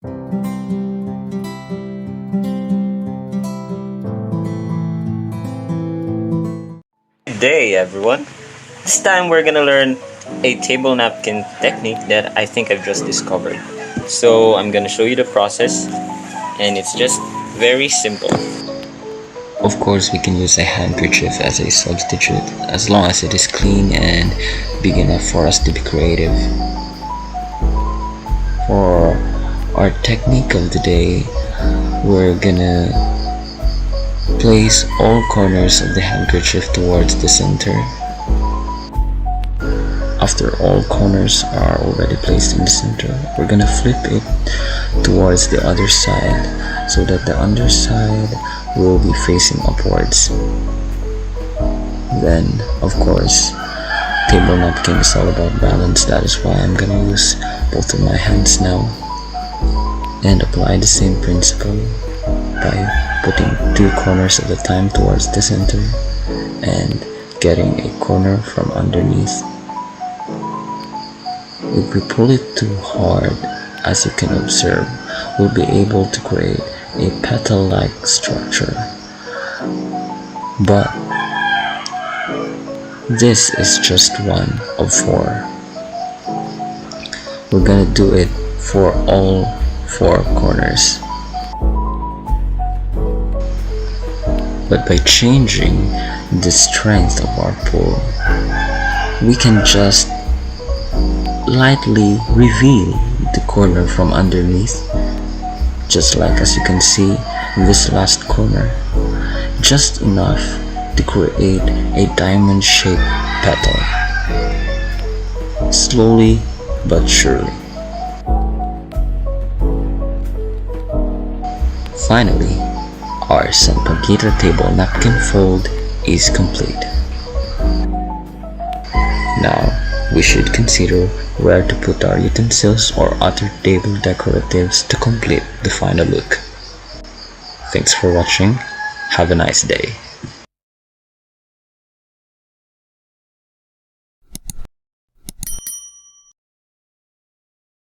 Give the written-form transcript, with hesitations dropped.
Good day, everyone. This time we're gonna learn a table napkin technique that I think I've just discovered. So I'm gonna show you the process, and it's just very simple. Of course, we can use a handkerchief as a substitute as long as it is clean and big enough for us to be creative. For our technique of the day, we're gonna place all corners of the handkerchief towards the center. After all corners are already placed in the center, we're gonna flip it towards the other side so that the underside will be facing upwards. Then, of course, table napkin is all about balance. That is why I'm gonna use both of my hands now and apply the same principle by putting two corners at a time towards the center and getting a corner from underneath. If we pull it too hard, as you can observe, we'll be able to create a petal-like structure. But this is just one of four. We're gonna do it for all four corners. But by changing the strength of our pull, we can just lightly reveal the corner from underneath, just like as you can see in this last corner, just enough to create a diamond-shaped petal, slowly but surely. Finally, our Sampaguita table napkin fold is complete. Now, we should consider where to put our utensils or other table decoratives to complete the final look. Thanks for watching. Have a nice day.